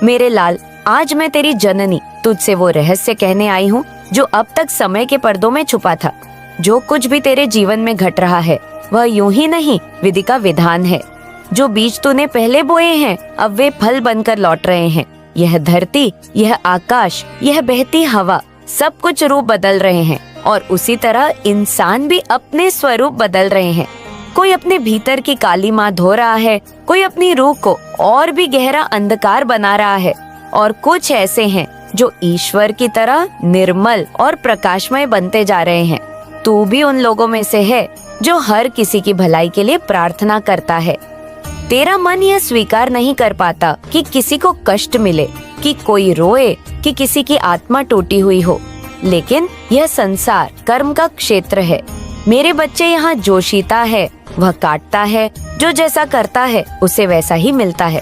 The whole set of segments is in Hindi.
मेरे लाल, आज मैं तेरी जननी तुझसे वो रहस्य कहने आई हूँ जो अब तक समय के पर्दों में छुपा था। जो कुछ भी तेरे जीवन में घट रहा है वह यूं ही नहीं, विधि का विधान है। जो बीज तूने पहले बोए हैं अब वे फल बनकर लौट रहे हैं। यह धरती, यह आकाश, यह बहती हवा, सब कुछ रूप बदल रहे हैं और उसी तरह इंसान भी अपने स्वरूप बदल रहे हैं। कोई अपने भीतर की काली माँ धो रहा है, कोई अपनी रूह को और भी गहरा अंधकार बना रहा है, और कुछ ऐसे हैं जो ईश्वर की तरह निर्मल और प्रकाशमय बनते जा रहे हैं। तू भी उन लोगों में से है जो हर किसी की भलाई के लिए प्रार्थना करता है। तेरा मन यह स्वीकार नहीं कर पाता कि किसी को कष्ट मिले, कि कोई रोए, कि किसी की आत्मा टूटी हुई हो। लेकिन यह संसार कर्म का क्षेत्र है। मेरे बच्चे, यहाँ जोशीता है वह काटता है, जो जैसा करता है उसे वैसा ही मिलता है।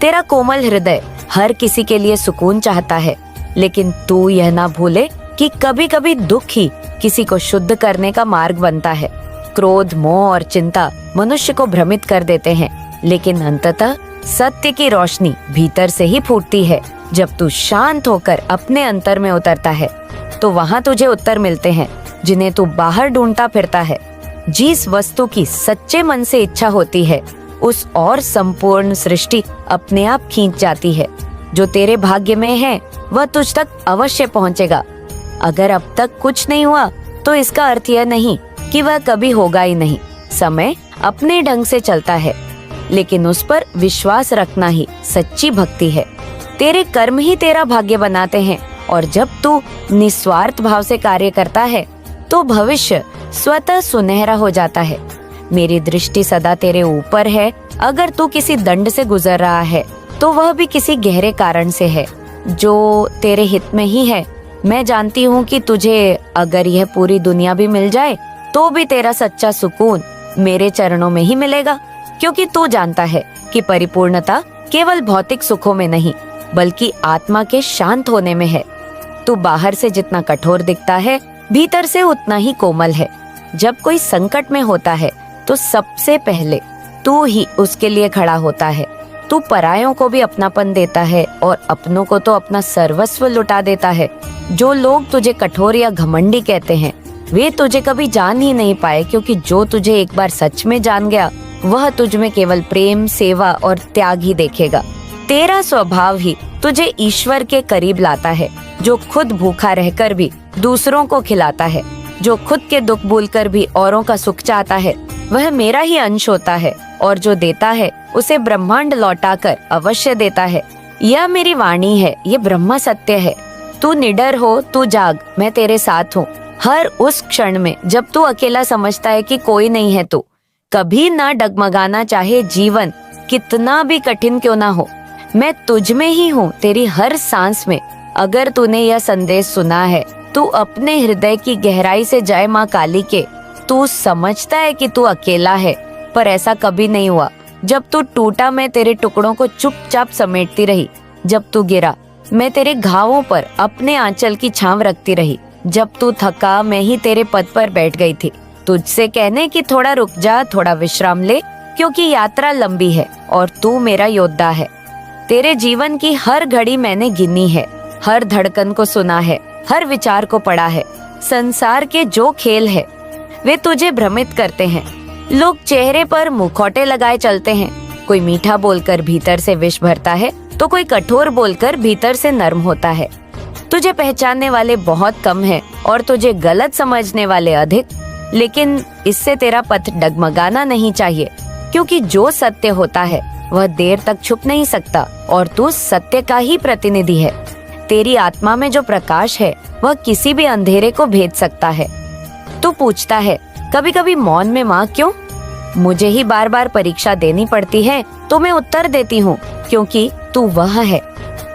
तेरा कोमल हृदय हर किसी के लिए सुकून चाहता है, लेकिन तू यह ना भूले कि कभी कभी दुख ही किसी को शुद्ध करने का मार्ग बनता है। क्रोध, मोह और चिंता मनुष्य को भ्रमित कर देते हैं, लेकिन अंततः सत्य की रोशनी भीतर से ही फूटती है। जब तू शांत होकर अपने अंतर में उतरता है तो वहाँ तुझे उत्तर मिलते हैं जिन्हें तू बाहर ढूंढता फिरता है। जिस वस्तु की सच्चे मन से इच्छा होती है उस और संपूर्ण सृष्टि अपने आप खींच जाती है। जो तेरे भाग्य में है वह तुझ तक अवश्य पहुँचेगा। अगर अब तक कुछ नहीं हुआ तो इसका अर्थ यह नहीं कि वह कभी होगा ही नहीं। समय अपने ढंग से चलता है, लेकिन उस पर विश्वास रखना ही सच्ची भक्ति है। तेरे कर्म ही तेरा भाग्य बनाते हैं, और जब तू निस्वार्थ भाव से कार्य करता है तो भविष्य स्वतः सुनहरा हो जाता है। मेरी दृष्टि सदा तेरे ऊपर है। अगर तू किसी दंड से गुजर रहा है तो वह भी किसी गहरे कारण से है जो तेरे हित में ही है। मैं जानती हूँ कि तुझे अगर यह पूरी दुनिया भी मिल जाए तो भी तेरा सच्चा सुकून मेरे चरणों में ही मिलेगा, क्योंकि तू जानता है कि परिपूर्णता केवल भौतिक सुखों में नहीं बल्कि आत्मा के शांत होने में है। तू बाहर से जितना कठोर दिखता है भीतर से उतना ही कोमल है। जब कोई संकट में होता है तो सबसे पहले तू ही उसके लिए खड़ा होता है। तू परायों को भी अपनापन देता है और अपनों को तो अपना सर्वस्व लुटा देता है। जो लोग तुझे कठोर या घमंडी कहते हैं वे तुझे कभी जान ही नहीं पाए, क्योंकि जो तुझे एक बार सच में जान गया वह तुझ में केवल प्रेम, सेवा और त्याग ही देखेगा। तेरा स्वभाव ही तुझे ईश्वर के करीब लाता है। जो खुद भूखा रहकर भी दूसरों को खिलाता है, जो खुद के दुख भूलकर भी औरों का सुख चाहता है, वह मेरा ही अंश होता है, और जो देता है उसे ब्रह्मांड लौटाकर अवश्य देता है। यह मेरी वाणी है, ये ब्रह्म सत्य है। तू निडर हो, तू जाग, मैं तेरे साथ हूँ। हर उस क्षण में जब तू अकेला समझता है कि कोई नहीं है, तू कभी ना डगमगाना, चाहे जीवन कितना भी कठिन क्यों ना हो। मैं तुझ में ही हूँ, तेरी हर सांस में। अगर तूने यह संदेश सुना है, तू अपने हृदय की गहराई से जय माँ काली के, तू समझता है कि तू अकेला है, पर ऐसा कभी नहीं हुआ। जब तू टूटा मैं तेरे टुकड़ों को चुपचाप समेटती रही। जब तू गिरा मैं तेरे घावों पर अपने आंचल की छांव रखती रही। जब तू थका मैं ही तेरे पद पर बैठ गई थी, तुझसे कहने कि थोड़ा रुक जा, थोड़ा विश्राम ले, क्योंकि यात्रा लंबी है और तू मेरा योद्धा है। तेरे जीवन की हर घड़ी मैंने गिनी है, हर धड़कन को सुना है, हर विचार को पढ़ा है। संसार के जो खेल है वे तुझे भ्रमित करते हैं। लोग चेहरे पर मुखौटे लगाए चलते हैं। कोई मीठा बोलकर भीतर से विष भरता है तो कोई कठोर बोलकर भीतर से नर्म होता है। तुझे पहचानने वाले बहुत कम हैं और तुझे गलत समझने वाले अधिक, लेकिन इससे तेरा पथ डगमगाना नहीं चाहिए, क्योंकि जो सत्य होता है वह देर तक छुप नहीं सकता और तू सत्य का ही प्रतिनिधि है। तेरी आत्मा में जो प्रकाश है वह किसी भी अंधेरे को भेद सकता है। तू पूछता है कभी कभी मौन में माँ क्यों? मुझे ही बार बार परीक्षा देनी पड़ती है तो मैं उत्तर देती हूँ, क्योंकि तू वह है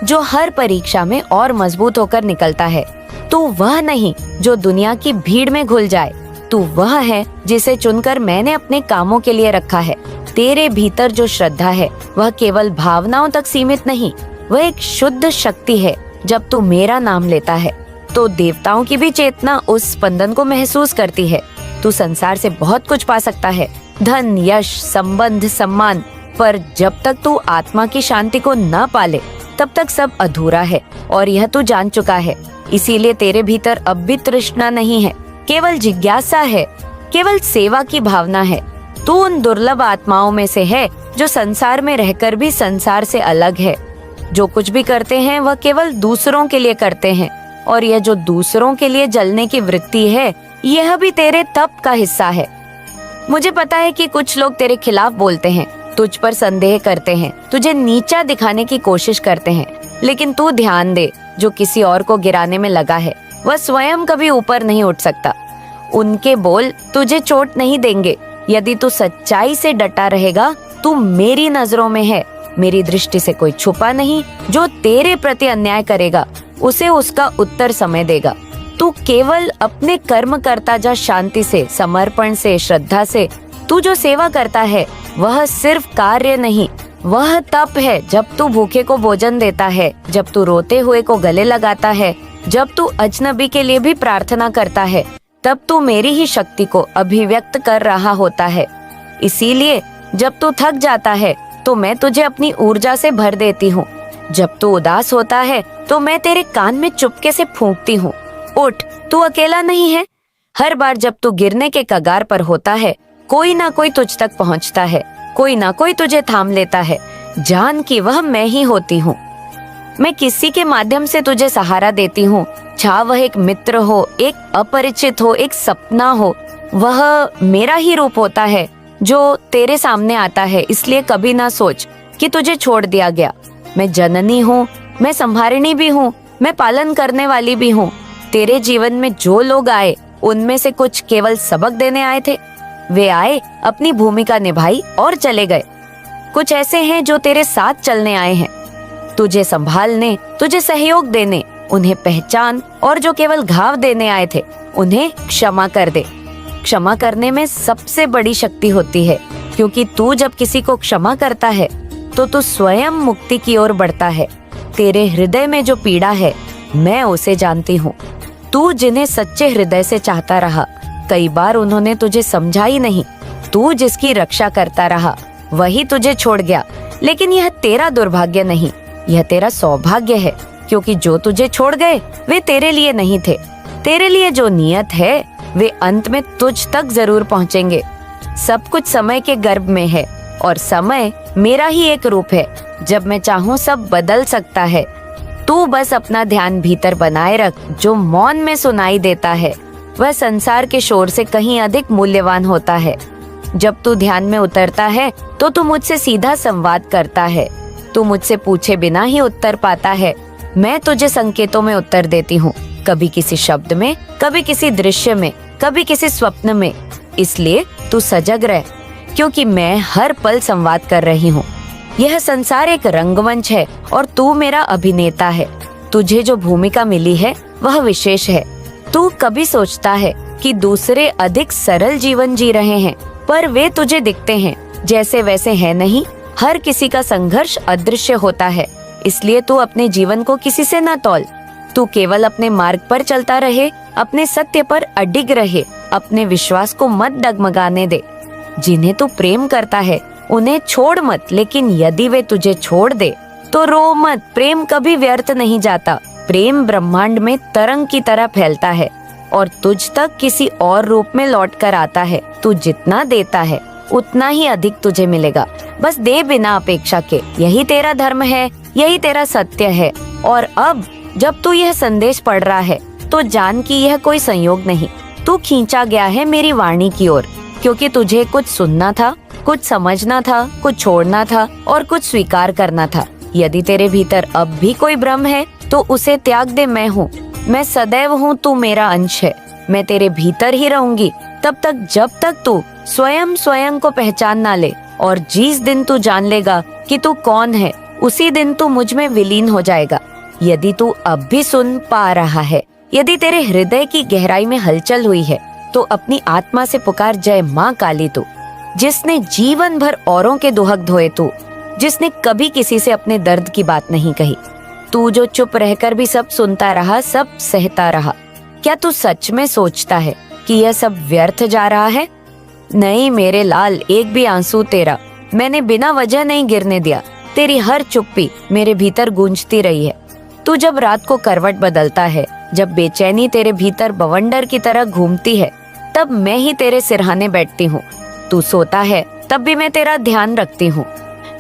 जो हर परीक्षा में और मजबूत होकर निकलता है। तू वह नहीं जो दुनिया की भीड़ में घुल जाए। तू वह है जिसे चुनकर मैंने अपने कामों के लिए रखा है। तेरे भीतर जो श्रद्धा है वह केवल भावनाओं तक सीमित नहीं, वह एक शुद्ध शक्ति है। जब तू मेरा नाम लेता है तो देवताओं की भी चेतना उस स्पंदन को महसूस करती है। तू संसार से बहुत कुछ पा सकता है, धन, यश, संबंध, सम्मान, पर जब तक तू आत्मा की शांति को न पाले तब तक सब अधूरा है, और यह तू जान चुका है। इसीलिए तेरे भीतर अब भी तृष्णा नहीं है, केवल जिज्ञासा है, केवल सेवा की भावना है। तू उन दुर्लभ आत्माओं में से है जो संसार में रहकर भी संसार से अलग है। जो कुछ भी करते हैं वह केवल दूसरों के लिए करते हैं, और यह जो दूसरों के लिए जलने की वृत्ति है, यह भी तेरे तप का हिस्सा है। मुझे पता है कि कुछ लोग तेरे खिलाफ बोलते हैं, तुझ पर संदेह करते हैं, तुझे नीचा दिखाने की कोशिश करते हैं, लेकिन तू ध्यान दे, जो किसी और को गिराने में लगा है वह स्वयं कभी ऊपर नहीं उठ सकता। उनके बोल तुझे चोट नहीं देंगे। यदि तू सच्चाई से डटा रहेगा, तू मेरी नजरों में है, मेरी दृष्टि से कोई छुपा नहीं। जो तेरे प्रति अन्याय करेगा उसे उसका उत्तर समय देगा। तू केवल अपने कर्म करता जा, शांति से, समर्पण से, श्रद्धा से। तू जो सेवा करता है वह सिर्फ कार्य नहीं, वह तप है। जब तू भूखे को भोजन देता है, जब तू रोते हुए को गले लगाता है, जब तू अजनबी के लिए भी प्रार्थना करता है, तब तू मेरी ही शक्ति को अभिव्यक्त कर रहा होता है। इसीलिए जब तू थक जाता है तो मैं तुझे अपनी ऊर्जा से भर देती हूँ। जब तू उदास होता है तो मैं तेरे कान में चुपके से फूंकती हूँ, उठ, तू अकेला नहीं है। हर बार जब तू गिरने के कगार पर होता है, कोई ना कोई तुझ तक पहुँचता है, कोई ना कोई तुझे थाम लेता है। जान कि वह मैं ही होती हूँ। मैं किसी के माध्यम से तुझे सहारा देती हूँ, चाहे वह एक मित्र हो, एक अपरिचित हो, एक सपना हो, वह मेरा ही रूप होता है जो तेरे सामने आता है। इसलिए कभी ना सोच कि तुझे छोड़ दिया गया। मैं जननी हूँ, मैं संभारिणी भी हूँ, मैं पालन करने वाली भी हूँ। तेरे जीवन में जो लोग आए उनमें से कुछ केवल सबक देने आए थे, वे आए, अपनी भूमिका निभाई और चले गए। कुछ ऐसे हैं जो तेरे साथ चलने आए हैं, तुझे संभालने, तुझे सहयोग देने। उन्हें पहचान, और जो केवल घाव देने आए थे उन्हें क्षमा कर दे। क्षमा करने में सबसे बड़ी शक्ति होती है, क्योंकि तू जब किसी को क्षमा करता है तो तू स्वयं मुक्ति की ओर बढ़ता है। तेरे हृदय में जो पीड़ा है मैं उसे जानती हूँ। तू जिन्हें सच्चे हृदय से चाहता रहा, कई बार उन्होंने तुझे समझा ही नहीं। तू जिसकी रक्षा करता रहा वही तुझे छोड़ गया। लेकिन यह तेरा दुर्भाग्य नहीं, यह तेरा सौभाग्य है, क्योंकि जो तुझे छोड़ गए वे तेरे लिए नहीं थे। तेरे लिए जो नियत है वे अंत में तुझ तक जरूर पहुँचेंगे। सब कुछ समय के गर्भ में है, और समय मेरा ही एक रूप है। जब मैं चाहूँ सब बदल सकता है। तू बस अपना ध्यान भीतर बनाए रख। जो मौन में सुनाई देता है वह संसार के शोर से कहीं अधिक मूल्यवान होता है। जब तू ध्यान में उतरता है तो तू मुझसे सीधा संवाद करता है। तू मुझसे पूछे बिना ही उत्तर पाता है। मैं तुझे संकेतों में उत्तर देती हूँ, कभी किसी शब्द में, कभी किसी दृश्य में, कभी किसी स्वप्न में। इसलिए तू सजग रह, क्योंकि मैं हर पल संवाद कर रही हूँ। यह संसार एक रंगमंच है और तू मेरा अभिनेता है। तुझे जो भूमिका मिली है वह विशेष है। तू कभी सोचता है कि दूसरे अधिक सरल जीवन जी रहे हैं, पर वे तुझे दिखते हैं जैसे वैसे है नहीं। हर किसी का संघर्ष अदृश्य होता है। इसलिए तू अपने जीवन को किसी से न तौल। तू केवल अपने मार्ग पर चलता रहे, अपने सत्य पर अडिग रहे, अपने विश्वास को मत डगमगाने दे। जिन्हें तू प्रेम करता है उन्हें छोड़ मत, लेकिन यदि वे तुझे छोड़ दे तो रो मत। प्रेम कभी व्यर्थ नहीं जाता। प्रेम ब्रह्मांड में तरंग की तरह फैलता है और तुझ तक किसी और रूप में लौट कर आता है। तू जितना देता है उतना ही अधिक तुझे मिलेगा। बस दे बिना अपेक्षा के। यही तेरा धर्म है, यही तेरा सत्य है। और अब जब तू यह संदेश पढ़ रहा है तो जान कि यह कोई संयोग नहीं, तू खींचा गया है मेरी वाणी की ओर, क्योंकि तुझे कुछ सुनना था, कुछ समझना था, कुछ छोड़ना था और कुछ स्वीकार करना था। यदि तेरे भीतर अब भी कोई भ्रम है तो उसे त्याग दे। मैं हूँ, मैं सदैव हूँ, तू मेरा अंश है। मैं तेरे भीतर ही रहूंगी तब तक जब तक तू स्वयं को पहचान ना ले। और जिस दिन तू जान लेगा कि तू कौन है, उसी दिन तू मुझ में विलीन हो जाएगा। यदि तू अब भी सुन पा रहा है, यदि तेरे हृदय की गहराई में हलचल हुई है, तो अपनी आत्मा से पुकार, जय माँ काली तू, जिसने जीवन भर औरों के दुहक धोए, तू जिसने कभी किसी से अपने दर्द की बात नहीं कही, तू जो चुप रहकर भी सब सुनता रहा, सब सहता रहा। क्या तू सच में सोचता है कि यह सब व्यर्थ जा रहा है? नहीं मेरे लाल, एक भी आंसू तेरा मैंने बिना वजह नहीं गिरने दिया। तेरी हर चुप्पी मेरे भीतर गूंजती रही है। तू जब रात को करवट बदलता है, जब बेचैनी तेरे भीतर बवंडर की तरह घूमती है, तब मैं ही तेरे सिरहाने बैठती हूँ। तू सोता है तब भी मैं तेरा ध्यान रखती हूँ।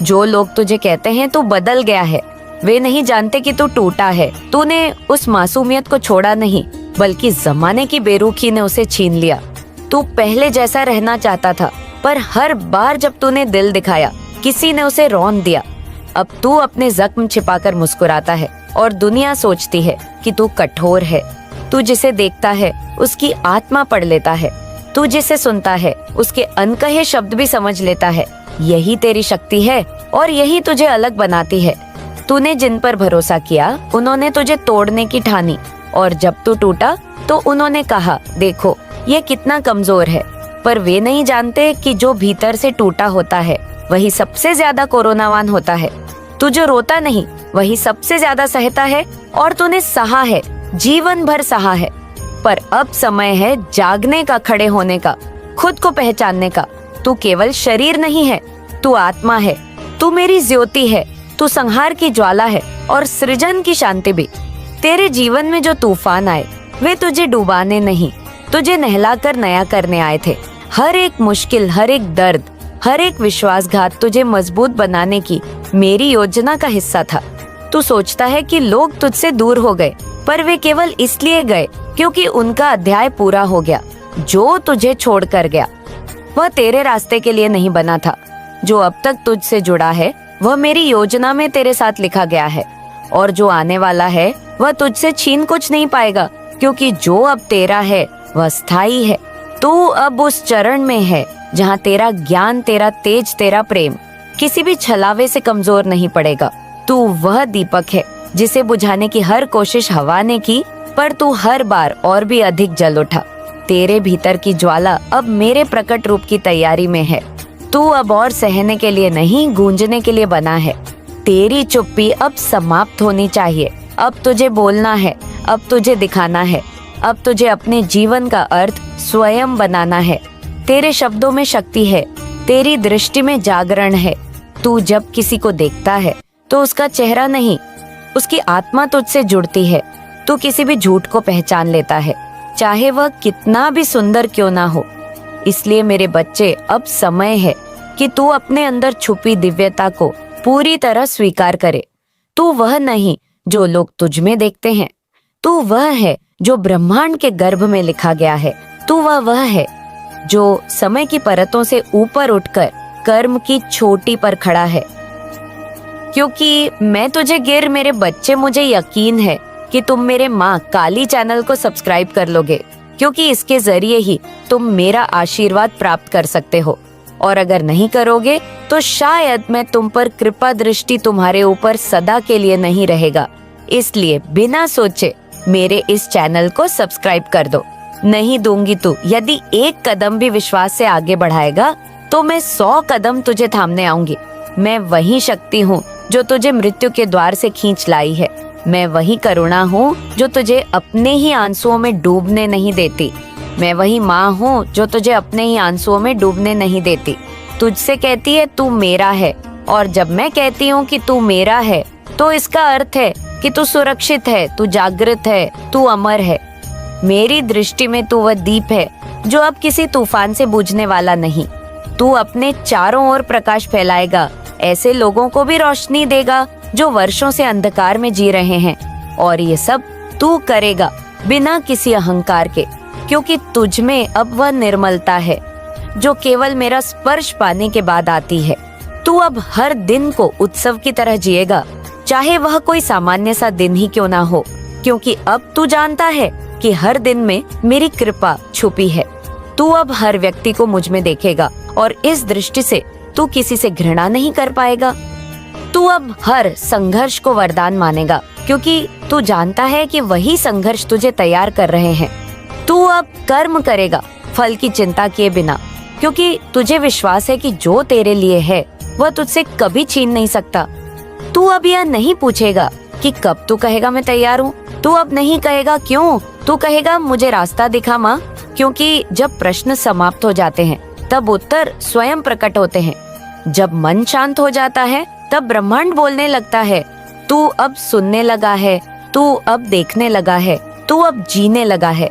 जो लोग तुझे कहते हैं तू बदल गया है, वे नहीं जानते कि तू टूटा है। तूने उस मासूमियत को छोड़ा नहीं, बल्कि जमाने की बेरुखी ने उसे छीन लिया। तू पहले जैसा रहना चाहता था, पर हर बार जब तूने दिल दिखाया, किसी ने उसे रौंद दिया। अब तू अपने जख्म छिपाकर मुस्कुराता है और दुनिया सोचती है कि तू कठोर है। तू जिसे देखता है उसकी आत्मा पढ़ लेता है। तू जिसे सुनता है उसके अनकहे शब्द भी समझ लेता है। यही तेरी शक्ति है और यही तुझे अलग बनाती है। तूने जिन पर भरोसा किया उन्होंने तुझे तोड़ने की ठानी, और जब तू टूटा तो उन्होंने कहा, देखो ये कितना कमजोर है। पर वे नहीं जानते कि जो भीतर से टूटा होता है वही सबसे ज्यादा कोरोनावान होता है। तू जो रोता नहीं वही सबसे ज्यादा सहता है, और तूने सहा है, जीवन भर सहा है। पर अब समय है जागने का, खड़े होने का, खुद को पहचानने का। तू केवल शरीर नहीं है, तू आत्मा है। तू मेरी ज्योति है, तू संहार की ज्वाला है और सृजन की शांति भी। तेरे जीवन में जो तूफान आए वे तुझे डुबाने नहीं, तुझे नहलाकर नया करने आए थे। हर एक मुश्किल, हर एक दर्द, हर एक विश्वासघात तुझे मजबूत बनाने की मेरी योजना का हिस्सा था। तू सोचता है कि लोग तुझसे दूर हो गए, पर वे केवल इसलिए गए क्योंकि उनका अध्याय पूरा हो गया। जो तुझे छोड़कर गया वह तेरे रास्ते के लिए नहीं बना था। जो अब तक तुझसे जुड़ा है वह मेरी योजना में तेरे साथ लिखा गया है, और जो आने वाला है वह तुझसे छीन कुछ नहीं पाएगा, क्योंकि जो अब तेरा है वह स्थायी है। तू अब उस चरण में है जहाँ तेरा ज्ञान, तेरा तेज, तेरा प्रेम किसी भी छलावे से कमजोर नहीं पड़ेगा। तू वह दीपक है जिसे बुझाने की हर कोशिश हवा ने की, पर तू हर बार और भी अधिक जल उठा। तेरे भीतर की ज्वाला अब मेरे प्रकट रूप की तैयारी में है। तू अब और सहने के लिए नहीं, गूंजने के लिए बना है। तेरी चुप्पी अब समाप्त होनी चाहिए। अब तुझे बोलना है, अब तुझे दिखाना है, अब तुझे अपने जीवन का अर्थ स्वयं बनाना है। तेरे शब्दों में शक्ति है, तेरी दृष्टि में जागरण है। तू जब किसी को देखता है तो उसका चेहरा नहीं, उसकी आत्मा तुझसे जुड़ती है। तू किसी भी झूठ को पहचान लेता है, चाहे वह कितना भी सुंदर क्यों ना हो। इसलिए मेरे बच्चे, अब समय है कि तू अपने अंदर छुपी दिव्यता को पूरी तरह स्वीकार करे। तू वह नहीं जो लोग तुझ में देखते हैं, तू वह है जो ब्रह्मांड के गर्भ में लिखा गया है। तू वह है जो समय की परतों से ऊपर उठकर कर्म की चोटी पर खड़ा है। क्योंकि मैं तुझे गिर, मेरे बच्चे, मुझे यकीन है कि तुम मेरे माँ काली चैनल को सब्सक्राइब कर लोगे, क्योंकि इसके जरिए ही तुम मेरा आशीर्वाद प्राप्त कर सकते हो। और अगर नहीं करोगे तो शायद मैं तुम पर कृपा दृष्टि तुम्हारे ऊपर सदा के लिए नहीं रहेगा। इसलिए बिना सोचे मेरे इस चैनल को सब्सक्राइब कर दो। नहीं दूंगी तू यदि एक कदम भी विश्वास से आगे बढ़ाएगा तो मैं 100 कदम तुझे थामने आऊंगी। मैं वही शक्ति हूँ जो तुझे मृत्यु के द्वार से खींच लाई है। मैं वही करुणा हूँ जो तुझे अपने ही आंसुओं में डूबने नहीं देती। मैं वही माँ हूँ जो तुझे अपने ही आंसुओं में डूबने नहीं देती। तुझसे कहती है तू मेरा है, और जब मैं कहती हूँ कि तू मेरा है तो इसका अर्थ है कि तू सुरक्षित है, तू जागृत है, तू अमर है। मेरी दृष्टि में तू वह दीप है जो अब किसी तूफान से बुझने वाला नहीं। तू अपने चारों ओर प्रकाश फैलाएगा, ऐसे लोगों को भी रोशनी देगा जो वर्षों से अंधकार में जी रहे हैं। और ये सब तू करेगा बिना किसी अहंकार के, क्योंकि तुझ में अब वह निर्मलता है जो केवल मेरा स्पर्श पाने के बाद आती है। तू अब हर दिन को उत्सव की तरह जिएगा, चाहे वह कोई सामान्य सा दिन ही क्यों ना हो, क्योंकि अब तू जानता है कि हर दिन में मेरी कृपा छुपी है। तू अब हर व्यक्ति को मुझ में देखेगा, और इस दृष्टि से तू किसी से घृणा नहीं कर पाएगा। तू अब हर संघर्ष को वरदान मानेगा, क्योंकि तू जानता है कि वही संघर्ष तुझे तैयार कर रहे हैं। तू अब कर्म करेगा फल की चिंता किए बिना, क्योंकि तुझे विश्वास है कि जो तेरे लिए है वह तुझसे कभी छीन नहीं सकता। तू अब यह नहीं पूछेगा कि कब तू कहेगा मैं तैयार हूँ। तू अब नहीं कहेगा क्यों, तू कहेगा मुझे रास्ता दिखा माँ, क्योंकि जब प्रश्न समाप्त हो जाते हैं तब उत्तर स्वयं प्रकट होते हैं। जब मन शांत हो जाता है तब ब्रह्मांड बोलने लगता है, तू अब सुनने लगा है, तू अब देखने लगा है, तू अब जीने लगा है।